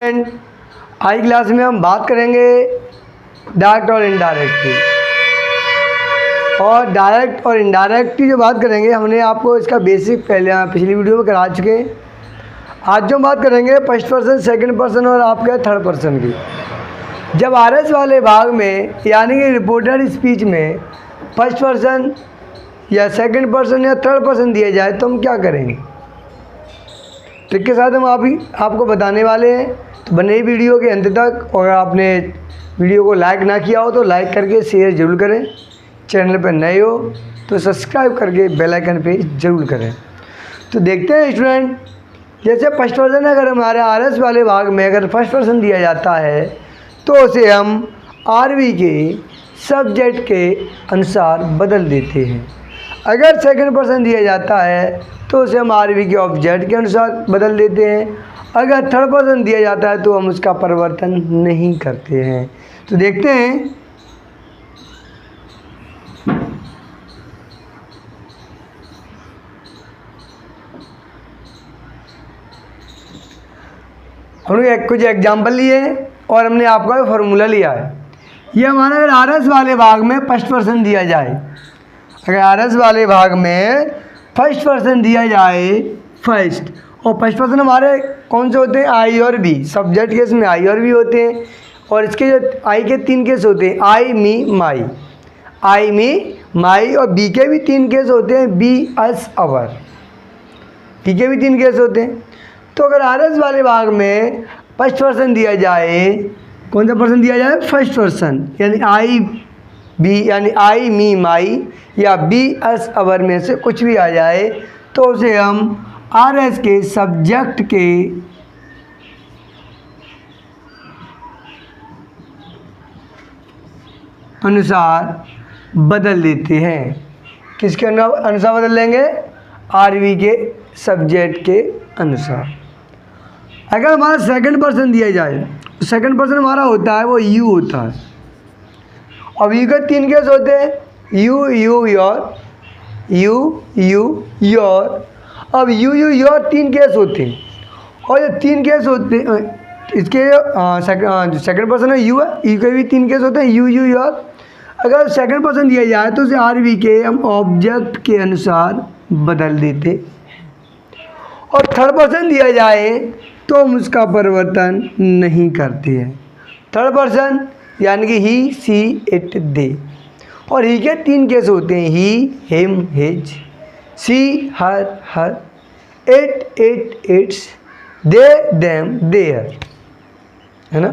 आज क्लास में हम बात करेंगे डायरेक्ट और इनडायरेक्ट की। और डायरेक्ट और इनडायरेक्ट की जो बात करेंगे, हमने आपको इसका बेसिक पहले पिछली वीडियो में करा चुके हैं। आज जो बात करेंगे फर्स्ट पर्सन, सेकंड पर्सन और आपके थर्ड पर्सन की। जब आरएस वाले भाग में यानी कि रिपोर्टेड स्पीच में फर्स्ट पर्सन या सेकंड पर्सन या थर्ड पर्सन दिया जाए तो हम क्या करेंगे, ट्रिक के साथ हम आपको बताने वाले हैं। तो बने वीडियो के अंत तक। और आपने वीडियो को लाइक ना किया हो तो लाइक करके शेयर जरूर करें। चैनल पर नए हो तो सब्सक्राइब करके बेल आइकन पे जरूर करें। तो देखते हैं स्टूडेंट, जैसे फर्स्ट पर्सन अगर हमारे आरएस वाले भाग में अगर फर्स्ट पर्सन दिया जाता है तो उसे हम आरवी के सब्जेक्ट के अनुसार बदल देते हैं। अगर सेकंड पर्सन दिया जाता है तो उसे हम आरवी के ऑब्जेक्ट के अनुसार बदल देते हैं। अगर थर्ड पर्सन दिया जाता है तो हम उसका परिवर्तन नहीं करते हैं। तो देखते हैं, हमने कुछ एग्जाम्पल लिए हैं और हमने आपका फॉर्मूला लिया है। ये हमारा अगर आरएस वाले भाग में फर्स्ट पर्सन दिया जाए, अगर आरएस वाले भाग में फर्स्ट पर्सन दिया जाए फर्स्ट, और फर्स्ट पर्सन हमारे कौन से होते हैं, आई और बी। सब्जेक्ट केस में आई और बी होते हैं। और इसके जो आई के 3 केस होते हैं, आई मी माई, आई मी माई। और बी के भी 3 केस होते हैं, बी अस अवर, बी के भी 3 केस होते हैं। तो अगर आरएस वाले भाग में फर्स्ट पर्सन दिया जाए, कौन सा पर्सन दिया जाए, फर्स्ट पर्सन, यानी आई बी यानी आई मी माई या बी अस अवर में से कुछ भी आ जाए तो उसे हम आरएस के सब्जेक्ट के अनुसार बदल देते हैं। किसके अनुसार बदल लेंगे, आरवी के सब्जेक्ट के अनुसार। अगर हमारा सेकंड पर्सन दिया जाए, सेकंड पर्सन हमारा होता है वो यू होता है। अब यू के 3 केस होते हैं, you you your, you you your. अब यू यू योर 3 केस होते हैं। और ये 3 केस होते हैं इसके, सेकंड पर्सन है यू है, यू के भी 3 केस होते हैं, यू यू योर। अगर सेकंड पर्सन दिया जाए तो उसे आरवी के हम ऑब्जेक्ट के अनुसार बदल देते। और थर्ड पर्सन दिया जाए तो हम उसका परिवर्तन नहीं करते हैं। थर्ड पर्सन यानी कि ही सी इट दे। और ही के 3 केस होते हैं, he him his, she her hers, it it its, they them their, है ना।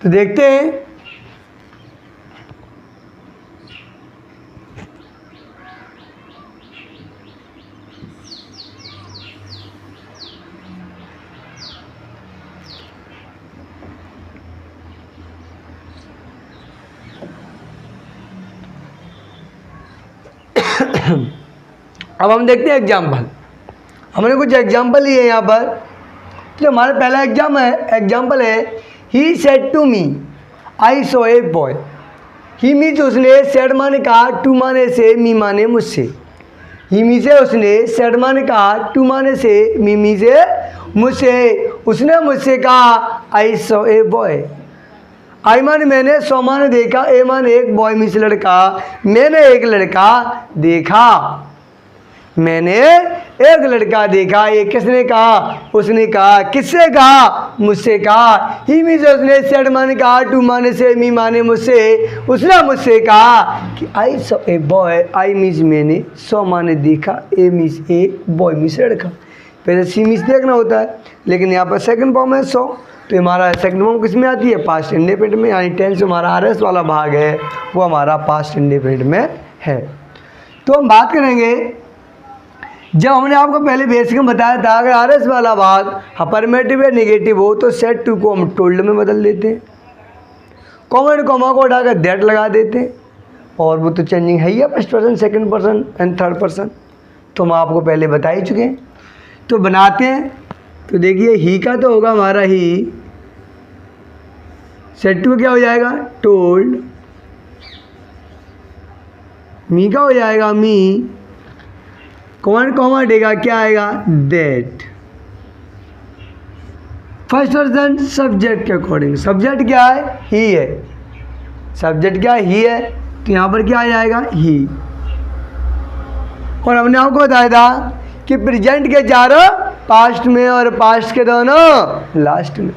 तो देखते हैं, अब हम देखते हैं एग्जाम्पल। हमने कुछ एग्जाम्पल लिए यहाँ पर। जो हमारा पहला एग्जाम्पल है, he said to me I saw a boy. He me से उसने, सेड माने कहा, टू माने से, मी माने मुझसे। ही मी से उसने, सेड माने कहा, टू माने से, मी से मुझसे। उसने मुझसे कहा आई सॉ ए बॉय। आई माने मैंने, सौ माने देखा, ए माने एक, बॉय मीन्स लड़का। मैंने एक लड़का देखा, मैंने एक लड़का देखा। ये किसने कहा, उसने कहा। किससे कहा, मुझसे कहा। ही मीन्स उसने, सेड माने कहा, टू माने से, मी माने मुझसे। उसने मुझसे कहा कि आई saw a boy. I means मैंने, सौ माने देखा, ए मीन्स एक, बॉय मीन्स लड़का। पहले सी मीन्स देखना होता है, लेकिन यहाँ पर सेकंड फॉर्म है सौ। तो हमारा सेकंड फॉर्म किस में आती है, पास्ट इंडेफिनिट में, यानी टेंस हमारा आरएस वाला भाग है वो हमारा पास्ट इंडेफिनिट में है। तो हम बात करेंगे, जब हमने आपको पहले बेसिक में बताया था अगर आरएस वाला भाग अफर्मेटिव या नेगेटिव हो तो सेड टू को हम टोल्ड में बदल देते हैं। कॉमा एंड कॉमा को हटाकर दैट लगा देते हैं। और वो तो चेंजिंग है ही है, first person, second person and third person, तो हम आपको पहले बता ही चुके हैं। तो बनाते हैं। तो देखिए, ही का तो होगा हमारा ही, सेड टू क्या हो जाएगा, टोल्ड। मी का हो जाएगा मी, कॉमा कॉमा हटेगा क्या आएगा, दैट। फर्स्ट पर्सन सब्जेक्ट के अकॉर्डिंग, सब्जेक्ट क्या है? ही है। सब्जेक्ट क्या है? ही है, तो यहाँ पर क्या आ जाएगा? ही। और हमने आपको बताया था कि प्रेजेंट के चारों पास्ट में और पास्ट के दोनों लास्ट में।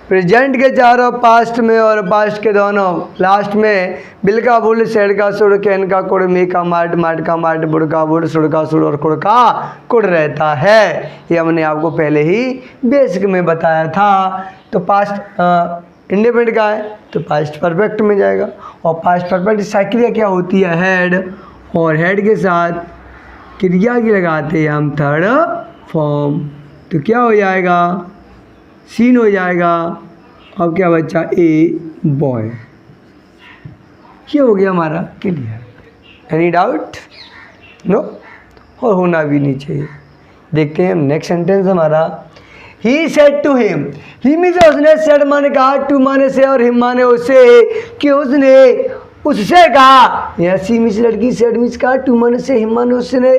प्रेजेंट के चारों पास्ट में और पास्ट के दोनों लास्ट में बिल का बुल, सेड का सुड़, कैन का कुड़, मी का माट, माट का माट, बुड़ का बुड़, सुड़ का सुड़ और कुड़ का कुड़ रहता है। ये हमने आपको पहले ही बेसिक में बताया था। तो पास्ट इंडिपेंडेंट का है तो पास्ट परफेक्ट में जाएगा, और पास्ट परफेक्ट साइकिल क्या होती है? हेड, और हेड के साथ क्रिया की लगाते हैं हम थर्ड फॉर्म, तो क्या हो जाएगा? सीन हो जाएगा। अब क्या बच्चा? A boy. ये हो गया हमारा क्लियर। Any doubt? नो, और होना भी नहीं चाहिए। देखते हैं नेक्स्ट सेंटेंस हमारा। He said to him. He में से उसने, सेड माने कहा, टू माने से, और हिम माने उससे, कि उसने उससे कहा। यहाँ सी मिस लड़की, सेड मिस कहा, टू माने से, हिम माने उसने,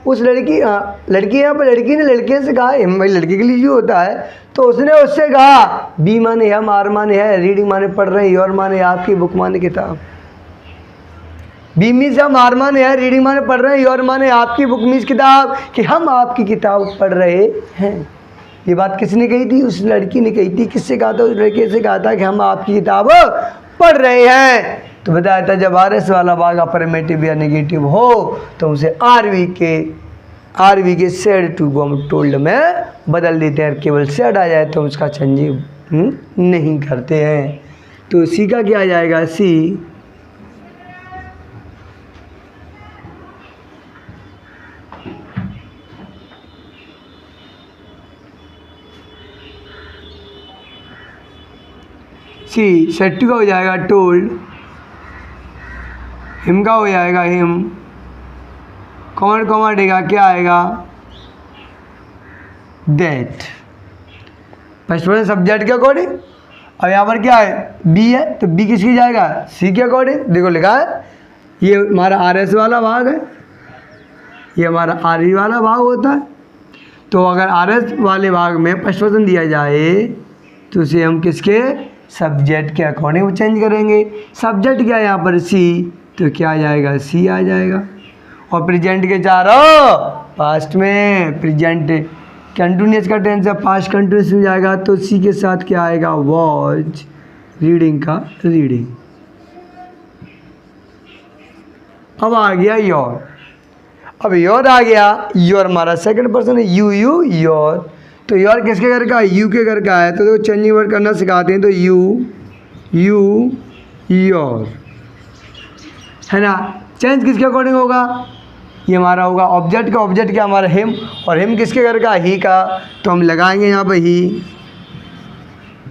उस लड़की, लड़की यहाँ पर लड़की ने लड़के से कहा, हिम भाई लड़के के लिए जो होता है, तो उसने उससे कहा। बी माने हम, आर माने है, रीडिंग माने पढ़ रहे हैं, योर माने आपकी, बुक माने किताब। बी मीन्स हम, आर माने है, रीडिंग माने पढ़ रहे हैं, योर माने आपकी, बुक मीन्स किताब, कि हम आपकी किताब पढ़ रहे हैं। ये बात किसने कही थी? उस लड़की ने कही थी। किससे कहा था? उस लड़के से कहा था कि हम आपकी किताब पढ़ रहे हैं। तो बताया था जब आर एस वाला भाग अफर्मेटिव या नेगेटिव हो तो उसे आरवी के सेड टू को हम टोल्ड में बदल देते हैं। केवल सेड आ जाए तो उसका चेंज नहीं करते हैं। तो सी का क्या आ जाएगा? सी सेड टू का हो जाएगा टोल्ड, हिम का हो जाएगा हिम, कॉमा कॉमा देगा क्या आएगा? दैट। फर्स्ट पर्सन सब्जेक्ट के अकॉर्डिंग। अब यहाँ पर क्या है? बी है, तो बी किसकी जाएगा? सी के अकॉर्डिंग। देखो लिखा है, ये हमारा आर एस वाला भाग है, ये हमारा आर ई वाला भाग होता है। तो अगर आर एस वाले भाग में फर्स्ट पर्सन दिया जाए तो उसे हम किसके? सब्जेक्ट के अकॉर्डिंग चेंज करेंगे। सब्जेक्ट क्या है यहाँ पर? सी, तो क्या आ जाएगा? सी आ जाएगा। और प्रेजेंट के चारों पास्ट में, प्रेजेंट कंटिन्यूस का टेंस है, पास्ट कंटिन्यूस में जाएगा, तो सी के साथ क्या आएगा? वॉच, रीडिंग का रीडिंग। अब आ गया योर। अब योर आ गया। योर हमारा सेकंड पर्सन है, यू योर। तो योर किसके घर का? यू के घर का है। तो देखो चेंजिंग वर्ड करना सिखाते हैं, तो यू योर है ना। चेंज किसके अकॉर्डिंग होगा? ये हमारा होगा ऑब्जेक्ट का। ऑब्जेक्ट क्या? हमारा हिम, और हिम किसके घर का? ही का। तो हम लगाएंगे यहाँ पर ही,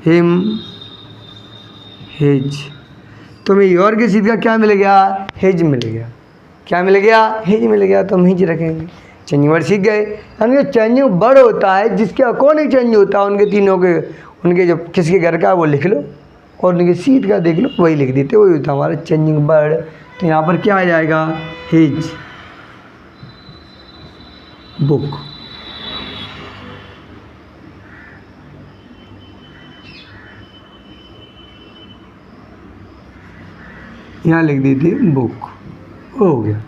हिम, हिज। तो हमें योर की सीध का क्या मिल गया? हिज मिल गया। क्या मिल गया? हिज मिल गया। तो हम हिज रखेंगे। चेंजिंग वर्ड सीख गए। यानी चेंजिंग वर्ड होता है जिसके अकॉर्डिंग चेंज होता है, उनके तीनों के, उनके जो किसके घर का वो लिख लो, और उनके सीध का देख लो, वही लिख देते, वही होता है हमारा चेंजिंग वर्ड। तो यहाँ पर क्या आ जाएगा? His book. यहाँ लिख दी थी बुक, हो गया।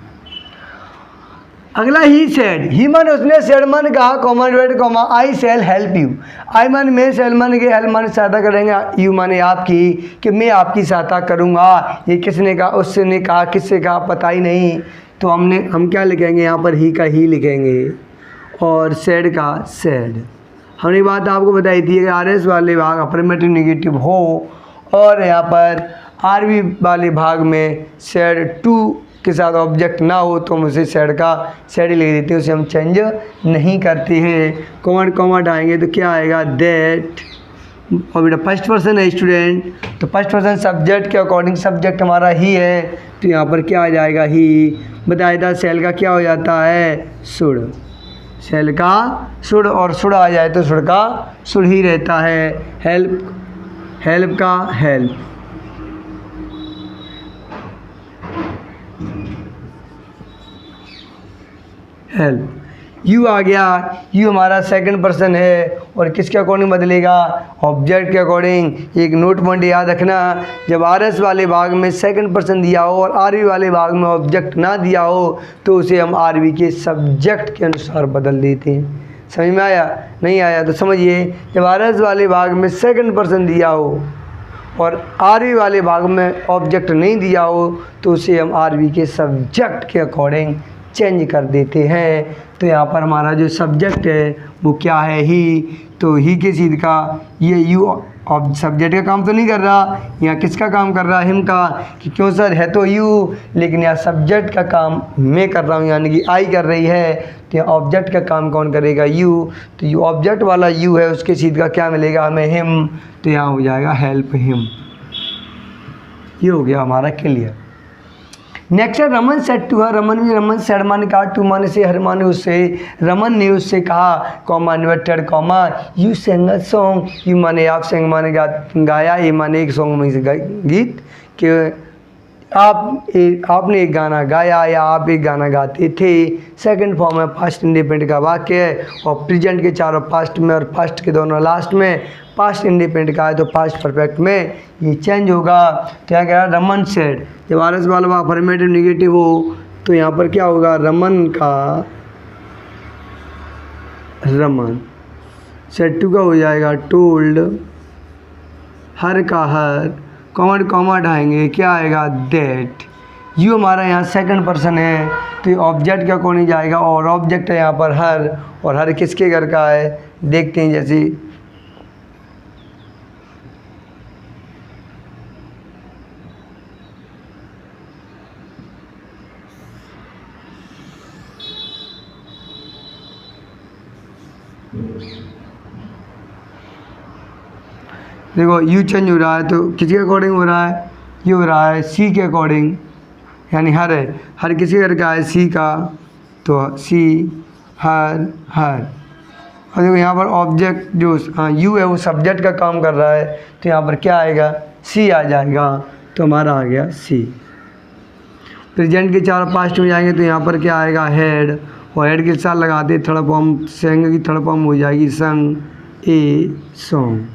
अगला ही सेड। ही मन उसने, सेड मन कहा, कॉमा डिवाइड comma, I shall help you. I मन में, सेल मन के, हेल्प मन सहायता करेंगे, यू माने आपकी, कि मैं आपकी सहायता करूँगा। ये किसने कहा? उसने कहा। किससे कहा? पता ही नहीं। तो हम क्या लिखेंगे यहाँ पर? ही का ही लिखेंगे, और सेड का सेड। हमने बात आपको बताई थी कि आर एस वाले भाग अफर्मेटिव नेगेटिव हो, और यहाँ पर आर वी वाले भाग में सेड टू के साथ ऑब्जेक्ट ना हो तो हम उसे सेड का सेड ही लिख देते हैं, उसे हम चेंज नहीं करते हैं। कॉमा हटाएंगे तो क्या आएगा? दैट। और बेटा फर्स्ट पर्सन है स्टूडेंट, तो फर्स्ट पर्सन सब्जेक्ट के अकॉर्डिंग सब्जेक्ट हमारा ही है, तो यहाँ पर क्या आ जाएगा? ही। बताया था सेल का क्या हो जाता है? सुड़। सेल का सुड़, और सुड़ आ जाए तो सुड़ का सुड़ ही रहता है। हेल्प का हेल्प। यू आ गया, यू हमारा सेकंड पर्सन है और किसके अकॉर्डिंग बदलेगा, ऑब्जेक्ट के अकॉर्डिंग। एक नोट पॉइंट याद रखना, जब आर एस वाले भाग में सेकंड पर्सन दिया हो और आर वी वाले भाग में ऑब्जेक्ट ना दिया हो तो उसे हम आर वी के सब्जेक्ट के अनुसार बदल देते हैं। समझ में आया? नहीं आया तो समझिए, जब आर एस वाले भाग में सेकंड पर्सन दिया हो और आर वी वाले भाग में ऑब्जेक्ट नहीं दिया हो तो उसे हम आर वी के सब्जेक्ट के अकॉर्डिंग चेंज कर देते हैं। तो यहाँ पर हमारा जो सब्जेक्ट है वो क्या है, ही। तो ही के सीध का ये यू अब सब्जेक्ट का काम तो नहीं कर रहा, यहाँ किसका काम कर रहा है, हिम का, कि क्यों सर है तो यू लेकिन यहाँ सब्जेक्ट का काम मैं कर रहा हूँ यानी कि आई कर रही है। तो यहाँ ऑब्जेक्ट का काम कौन करेगा, यू। तो यू ऑब्जेक्ट वाला यू है, उसके सीध का क्या मिलेगा हमें, हिम। तो यहाँ हो जाएगा हेल्प हिम। ये हो गया हमारा क्लियर। नेक्स्ट है Raman said to her, Raman said माने कहा, टू माने से, हर माने उससे। रमन ने उससे कहा, comma inverted comma, you sang a song, you माने आप, सेंग माने गाया, ये माने एक सॉन्ग में से गीत कि आपने एक गाना गाया या आप एक गाना गाते थे। सेकंड फॉर्म है पास्ट इंडिपेंडेंट का वाक्य है और प्रेजेंट के चारों पास्ट में और पास्ट के दोनों लास्ट में। पास्ट इंडिपेंडेंट का है तो पास्ट परफेक्ट में ये चेंज होगा। तो यहाँ कह रहा है रमन सेड, जब आर एस वाला अफर्मेटिव निगेटिव हो तो यहाँ पर क्या होगा, रमन का रमन, सेड टू का हो जाएगा टोल्ड, हर का हर, कॉमा हटाएंगे क्या आएगा, दैट। यू हमारा यहाँ सेकंड पर्सन है तो ये ऑब्जेक्ट का कौन ही जाएगा और ऑब्जेक्ट है यहाँ पर हर, और हर किसके घर का है देखते हैं। जैसे देखो यू चेंज हो रहा है तो किसके अकॉर्डिंग हो रहा है, ये हो रहा है सी के अकॉर्डिंग, यानी हर है, हर किसी घर का है सी का, तो सी हर हर। और देखो यहाँ पर ऑब्जेक्ट जो यू है वो सब्जेक्ट का काम कर रहा है तो यहाँ पर क्या आएगा, सी आ जाएगा। तो हमारा आ गया सी। प्रेजेंट के चार पास्ट में जाएंगे तो यहाँ पर क्या आएगा, हेड, और हेड के साथ लगाते थर्ड फॉर्म, सेंग की थर्ड फॉर्म हो जाएगी संग, ए सॉन्ग।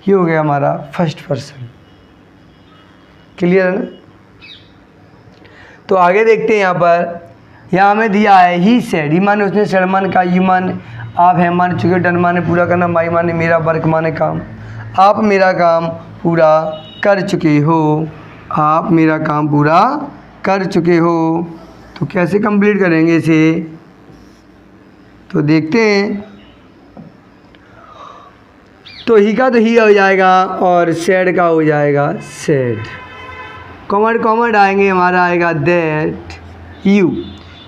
ये हो गया हमारा फर्स्ट पर्सन। क्लियर है ना? तो आगे देखते हैं यहाँ पर, यहाँ हमें दिया है ही सेड, ही माने उसने, सेड माने का, यू माने आप, है माने चुके, डन माने पूरा करना, माई माने मेरा, वर्क माने काम। आप मेरा काम पूरा कर चुके हो, आप मेरा काम पूरा कर चुके हो। तो कैसे कंप्लीट करेंगे इसे, तो देखते हैं। तो ही का तो ही हो जाएगा और सेड का हो जाएगा सेड। कॉमर्ड आएंगे, हमारा आएगा दैट यू।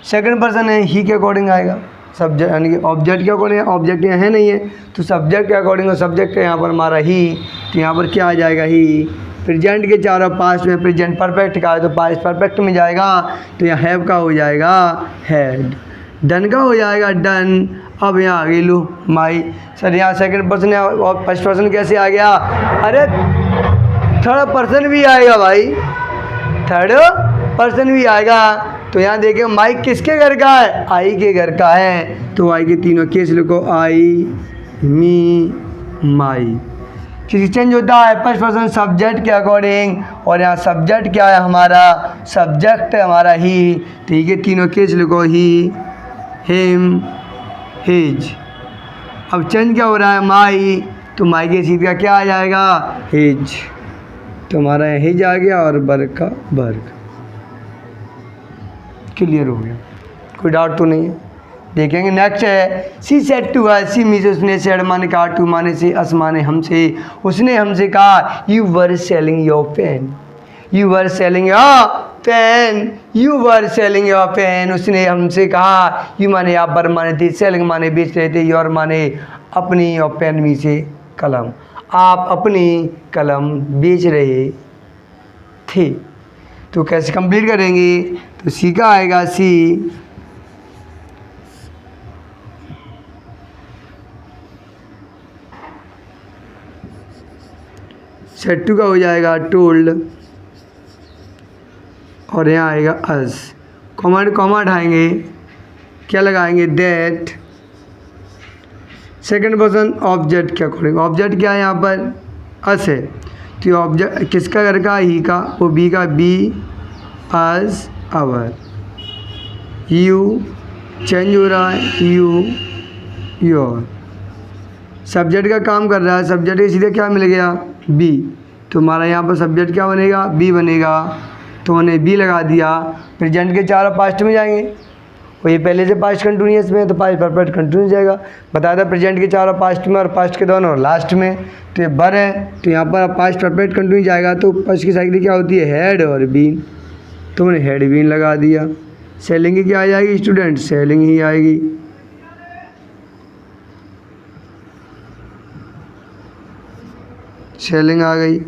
सेकंड पर्सन है, ही के अकॉर्डिंग आएगा, सब्जेक्ट यानी कि ऑब्जेक्ट के अकॉर्डिंग, ऑब्जेक्ट यहाँ है नहीं है तो सब्जेक्ट के अकॉर्डिंग, और सब्जेक्ट है यहाँ पर हमारा ही, तो यहाँ पर क्या आ जाएगा ही। प्रेजेंट के चारों पास्ट में, प्रेजेंट परफेक्ट का है तो पास्ट परफेक्ट में जाएगा तो यहाँ हैव का हो जाएगा हैड। डन का हो जाएगा डन। अब यहाँ आ गई लो माई, सर यहाँ सेकंड पर्सन है और फर्स्ट पर्सन कैसे आ गया, अरे थर्ड पर्सन भी आएगा भाई, थर्ड पर्सन भी आएगा। तो यहाँ देखें माई किसके घर का है, आई के घर का है, तो आई के तीनों केस लिखो, आई मी माई। किसी चेंज होता है फर्स्ट पर्सन सब्जेक्ट के अकॉर्डिंग, और यहाँ सब्जेक्ट क्या है हमारा, सब्जेक्ट है हमारा ही, तो ये तीनों केस लिखो, ही हिम हिज। अब चेंज क्या हो रहा है, माई, तो माई के सीध का क्या आ जाएगा, हिज। तो हमारा यहाँ हिज आ गया और बर्ग का बर्ग। क्लियर हो गया, कोई डाउट तो नहीं है। देखेंगे नेक्स्ट है, she said to her, she means उसने, सेड माने कहा, टू माने से, अस माने हमसे। उसने हमसे कहा, you were selling your pen, you were selling your pen, you were selling your pen. उसने हमसे कहा, यू माने आप, बर माने थे, सेलिंग माने बेच रहे थे, योर माने अपनी, और पेन मी से कलम, आप अपनी कलम बेच रहे थे। तो कैसे कंप्लीट करेंगे, तो सी का आएगा सी, सेड टू का हो जाएगा टोल्ड, और यहाँ आएगा अस। कॉमा हटाएंगे क्या लगाएंगे, दैट सेकंड पर्सन ऑब्जेक्ट के अकॉर्डिंग। ऑब्जेक्ट क्या है यहाँ पर, अस है, तो ये ऑब्जेक्ट किसका घर का, ही का, वो बी का, be us our. You change हो रहा है, यू योर। सब्जेक्ट का काम कर रहा है, सब्जेक्ट के सीधे क्या मिल गया, बी, तो हमारा यहाँ पर सब्जेक्ट क्या बनेगा, बी बनेगा, तो मैंने बी लगा दिया। प्रेजेंट के चारों पास्ट में जाएंगे, और ये पहले से पास्ट कंटिन्यूस में है तो पास्ट परफेक्ट कंटिन्यूस जाएगा। बताया था प्रेजेंट के चारों पास्ट में और पास्ट के दोनों लास्ट में, तो ये बर है, तो यहाँ पर पास्ट परफेक्ट कंटिन्यूस जाएगा। तो फर्स्ट की साइकिल क्या होती है, हेड और बीन, तो मैंने हेड बीन लगा दिया। सेलिंग की क्या आ जाएगी स्टूडेंट, सेलिंग ही आएगी। सेलिंग आ गई।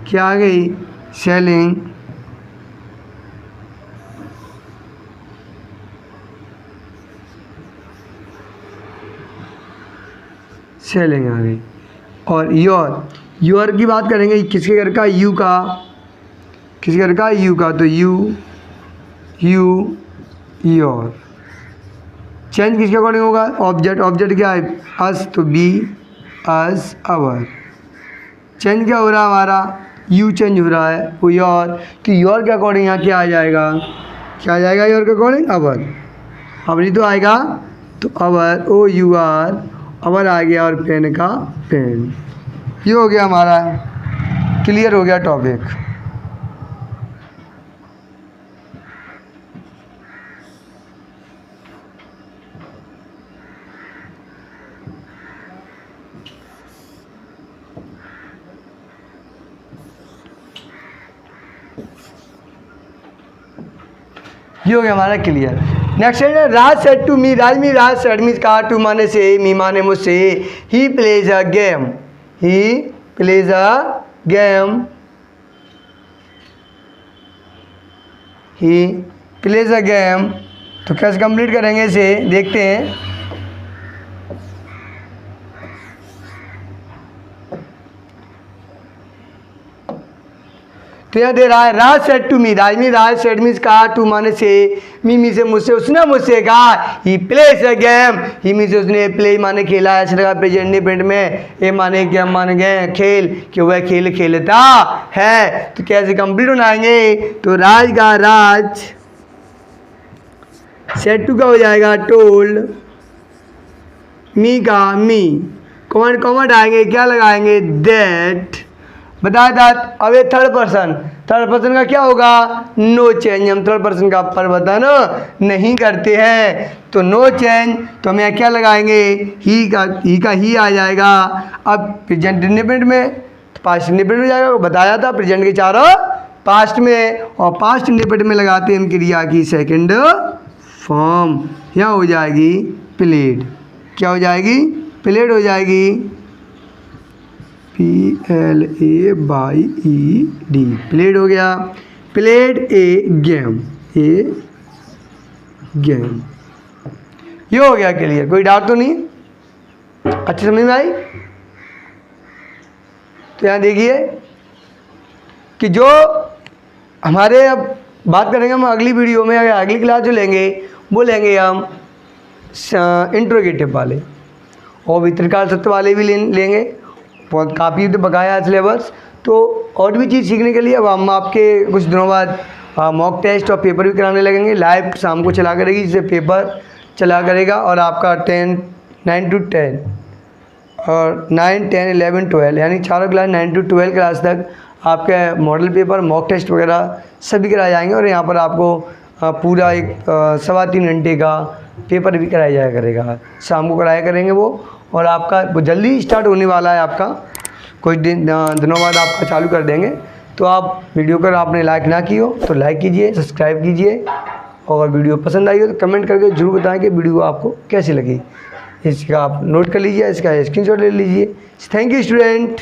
क्या आ गई, सेलिंग। सेलिंग आ गई। और योर की बात करेंगे, किसके घर का, यू का, किसके घर का, यू का, तो यू योर। चेंज किसके अकॉर्डिंग होगा, ऑब्जेक्ट क्या है, अस, तो बी अस आवर। चेंज क्या हो रहा है हमारा, यू चेंज हो रहा है, वो योर, तो योर के अकॉर्डिंग यहाँ क्या आ जाएगा, क्या आ जाएगा योर के अकॉर्डिंग, अवर। अब नहीं तो आएगा, तो अवर, ओ यू आर, अवर आ गया, और पेन का पेन। ये हो गया हमारा, क्लियर हो गया टॉपिक। ये हो गया हमारा क्लियर। नेक्स्ट है, Raj said to me, Raj said means कहा, टू माने से, मी माने मुझसे, he plays a game, he plays a game, he plays a game. तो कैसे कंप्लीट करेंगे इसे, देखते हैं। तो यह दे रहा है, Raj said to me, Raj said means कहा, टू माने से, मी से मुझसे, उसने मुझसे कहा, he plays a game, he means उसने, प्ले माने खेला, ऐसे लगा प्रेजेंट इंडेफिनिट में, ए माने गेम माने गए खेल, कि वह खेल खेलता है। तो कैसे कंप्लीट बनाएंगे, तो राज का राज, सेड टू का हो जाएगा टोल्ड, मी का मी, कॉमेंट आएंगे, क्या लगाएंगे, दैट। बताया था। अब ये थर्ड पर्सन का क्या होगा, नो चेंज। हम थर्ड पर्सन का परिवर्तन नहीं करते हैं, तो नो चेंज। तो हम यहाँ क्या लगाएंगे, ही का ही आ जाएगा। अब प्रेजेंट इंडेफिनिट में, तो पास्ट इंडेफिनिट में जाएगा, बताया था प्रेजेंट के चारों पास्ट में, और पास्ट इंडेफिनिट में लगाते हैं हम क्रिया की सेकंड फॉर्म। यहाँ हो जाएगी प्लेड, क्या हो जाएगी, प्लेड हो जाएगी, PLAYED, प्लेड हो गया। प्लेड ए गेम, ये हो गया क्लियर, कोई डाउट तो नहीं, अच्छी समझ में आई। तो यहाँ देखिए कि जो हमारे, अब बात करेंगे हम अगली वीडियो में, अगली क्लास जो लेंगे वो लेंगे हम इंट्रोगेटिव वाले, और वितरकाल सत्य वाले भी लेंगे। बहुत काफ़ी तो बकाया है सिलेबस, तो और भी चीज़ सीखने के लिए अब हम आपके कुछ दिनों बाद मॉक टेस्ट और पेपर भी कराने लगेंगे। लाइव शाम को चला करेगी, जिससे पेपर चला करेगा, और आपका 9 to 10 और 9, 10, 11, 12 यानी चारों क्लास 9 to 12 क्लास तक आपके मॉडल पेपर, मॉक टेस्ट वगैरह सभी कराए जाएंगे। और यहाँ पर आपको पूरा एक 3.25 घंटे का पेपर भी कराया जाया करेगा, शाम को कराया करेंगे वो। और आपका वो जल्दी स्टार्ट होने वाला है, आपका कुछ दिनों बाद आपका चालू कर देंगे। तो आप वीडियो को आपने लाइक ना की हो तो लाइक कीजिए, सब्सक्राइब कीजिए, और वीडियो पसंद आई हो तो कमेंट करके ज़रूर बताएं कि वीडियो आपको कैसी लगी। इसका आप नोट कर लीजिए, इसका स्क्रीनशॉट ले लीजिए। Thank you student.